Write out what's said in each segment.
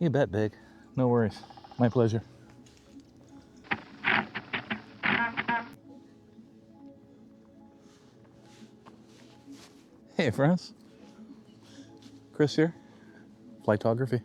You bet, Big. No worries. My pleasure. Hey, friends. Chris here. Flightography.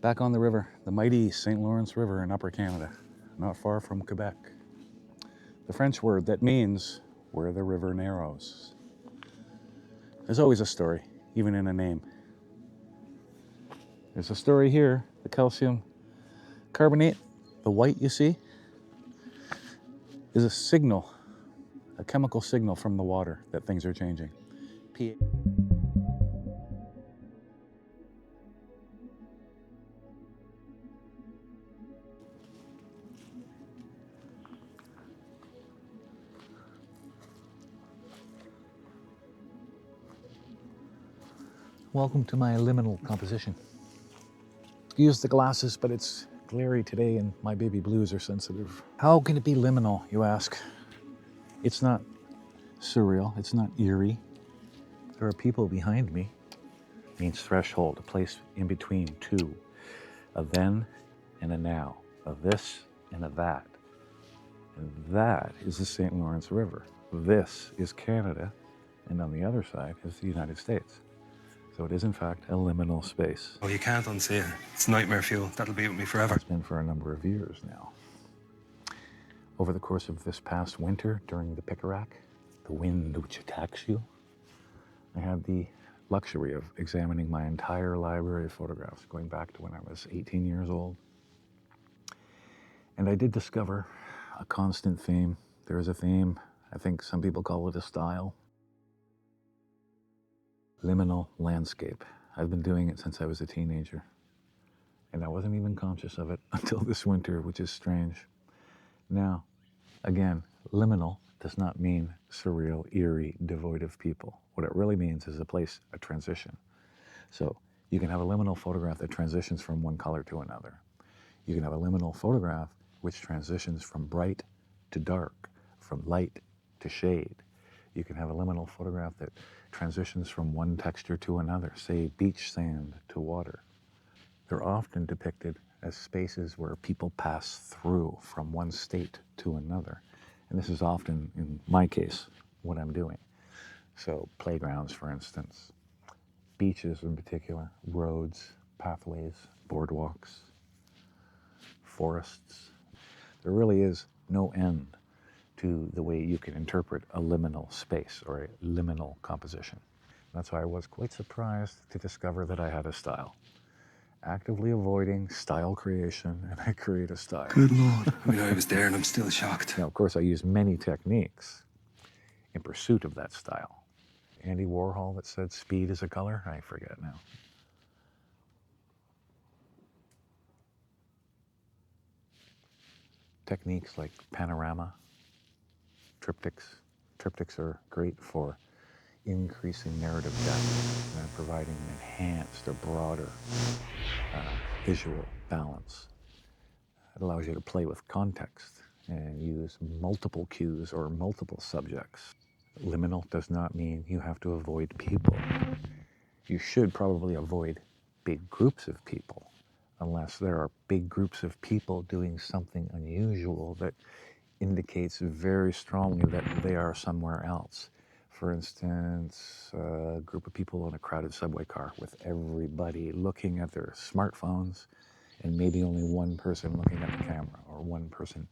Back on the river, the mighty St. Lawrence River in Upper Canada, not far from Quebec. The French word that means where the river narrows. There's always a story, even in a name. There's a story here. The calcium carbonate, the white you see, is a signal, a chemical signal from the water that things are changing. Welcome to my liminal composition. Excuse the glasses, but it's glary today and my baby blues are sensitive. How can it be liminal, you ask? It's not surreal, it's not eerie. There are people behind me. It means threshold, a place in between two, a then and a now, a this and a that. And that is the St. Lawrence River. This is Canada, and on the other side is the United States. So it is, in fact, a liminal space. Oh, you can't unsee it. It's nightmare fuel. That'll be with me forever. It's been for a number of years now. Over the course of this past winter, during the Pickerack, the wind which attacks you, I had the luxury of examining my entire library of photographs, going back to when I was 18 years old. And I did discover a constant theme. There is a theme. I think some people call it a style. Liminal landscape. I've been doing it since I was a teenager. And I wasn't even conscious of it until this winter, which is strange. Now, again, liminal does not mean surreal, eerie, devoid of people. What it really means is a transition. So you can have a liminal photograph that transitions from one color to another. You can have a liminal photograph which transitions from bright to dark, from light to shade. You can have a liminal photograph that transitions from one texture to another, say beach sand to water. They're often depicted as spaces where people pass through from one state to another. And this is often, in my case, what I'm doing. So playgrounds, for instance, beaches in particular, roads, pathways, boardwalks, forests. There really is no end to the way you can interpret a liminal space or a liminal composition. That's why I was quite surprised to discover that I had a style. Actively avoiding style creation, and I create a style. Good Lord. I mean, I was there and I'm still shocked. Now, of course, I use many techniques in pursuit of that style. Andy Warhol that said speed is a color? I forget now. Techniques like panorama, triptychs. Triptychs are great for increasing narrative depth and providing an enhanced or broader visual balance. It allows you to play with context and use multiple cues or multiple subjects. Liminal does not mean you have to avoid people. You should probably avoid big groups of people unless there are big groups of people doing something unusual that indicates very strongly that they are somewhere else. For instance, a group of people in a crowded subway car with everybody looking at their smartphones and maybe only one person looking at the camera or one person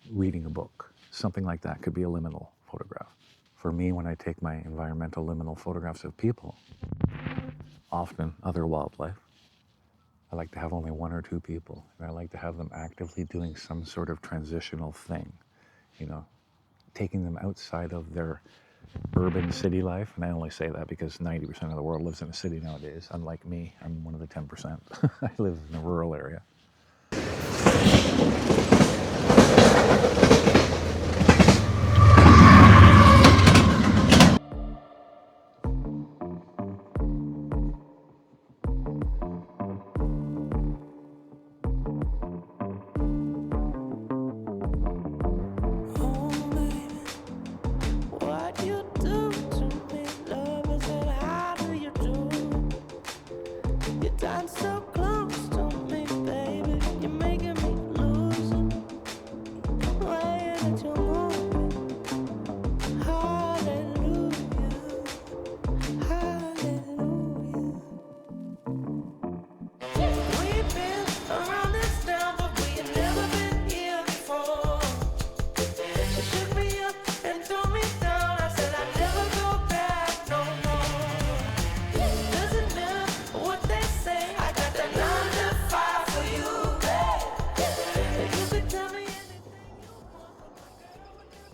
reading a book. Something like that could be a liminal photograph. For me, when I take my environmental liminal photographs of people, often other wildlife, I like to have only one or two people, and I like to have them actively doing some sort of transitional thing, you know, taking them outside of their urban city life. And I only say that because 90% of the world lives in a city nowadays. Unlike me, I'm one of the 10%. I live in a rural area.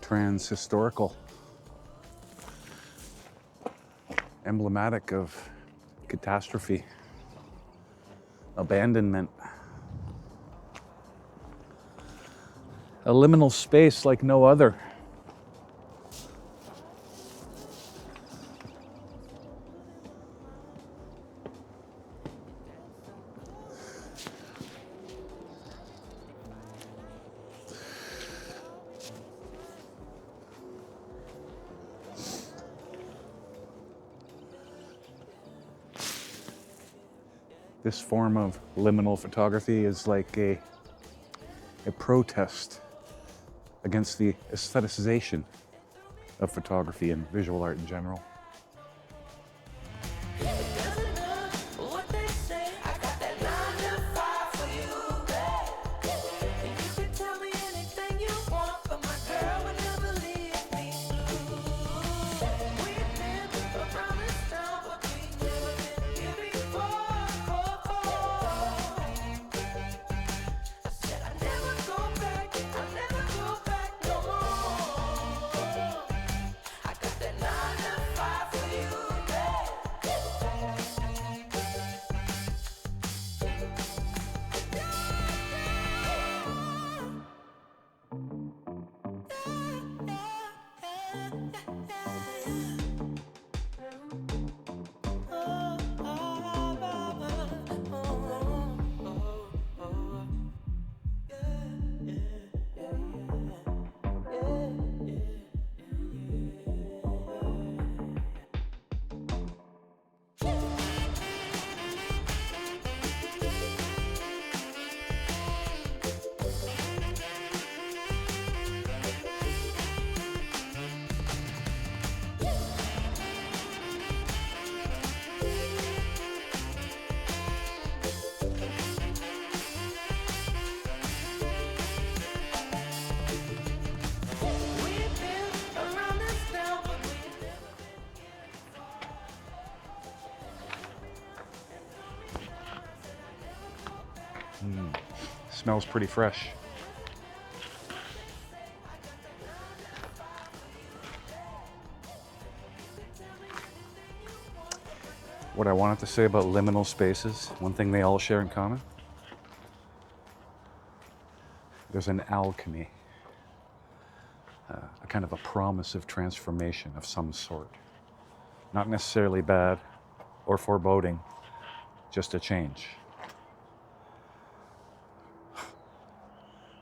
Trans-historical, emblematic of catastrophe, abandonment. A liminal space like no other. This form of liminal photography is like a protest against the aestheticization of photography and visual art in general. Smells pretty fresh. What I wanted to say about liminal spaces, one thing they all share in common, there's an alchemy, a kind of a promise of transformation of some sort. Not necessarily bad or foreboding, just a change.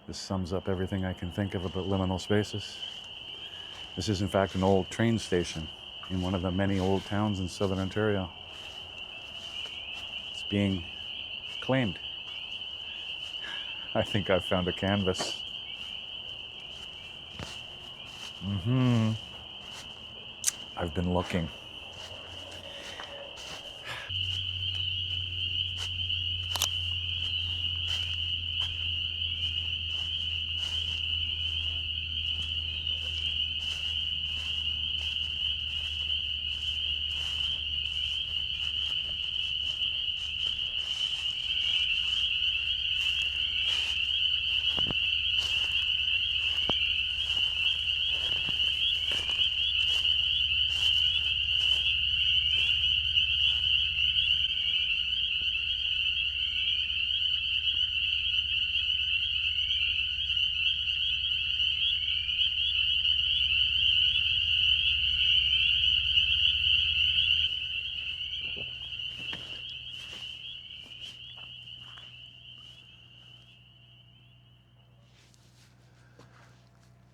This sums up everything I can think of about liminal spaces. This is in fact an old train station in one of the many old towns in southern Ontario. It's being claimed. I think I've found a canvas. I've been looking.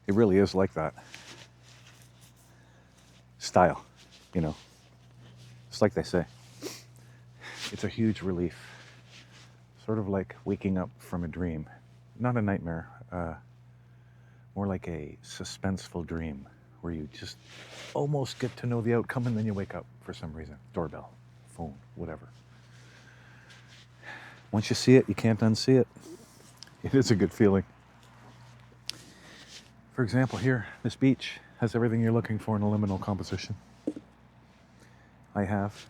It really is like that. Style, you know. It's like they say. It's a huge relief. Sort of like waking up from a dream. Not a nightmare, more like a suspenseful dream where you just almost get to know the outcome and then you wake up for some reason. Doorbell, phone, whatever. Once you see it, you can't unsee it. It is a good feeling. For example, here, this beach has everything you're looking for in a liminal composition. I have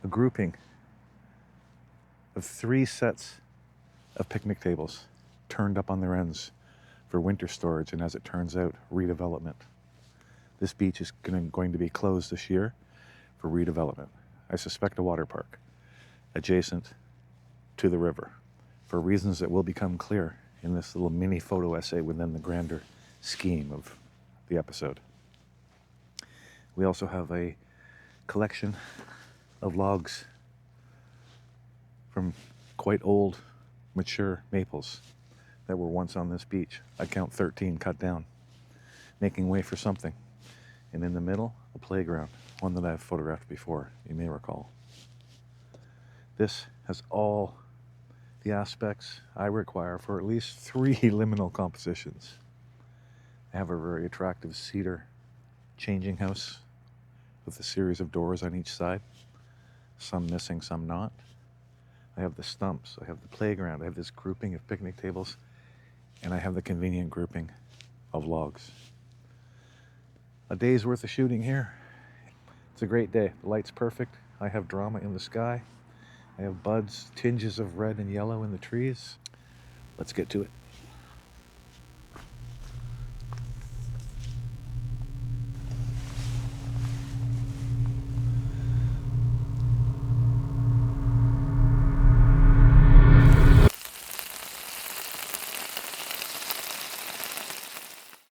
a grouping of 3 sets of picnic tables turned up on their ends for winter storage and, as it turns out, redevelopment. This beach is going to be closed this year for redevelopment. I suspect a water park adjacent to the river for reasons that will become clear in this little mini photo essay within the grander scheme of the episode. We also have a collection of logs from quite old, mature maples that were once on this beach. I count 13 cut down, making way for something. And in the middle, a playground, one that I've photographed before, you may recall. This has all the aspects I require for at least 3 liminal compositions. I have a very attractive cedar changing house with a series of doors on each side, some missing, some not. I have the stumps, I have the playground, I have this grouping of picnic tables, and I have the convenient grouping of logs. A day's worth of shooting here. It's a great day. The light's perfect. I have drama in the sky. I have buds, tinges of red and yellow in the trees. Let's get to it.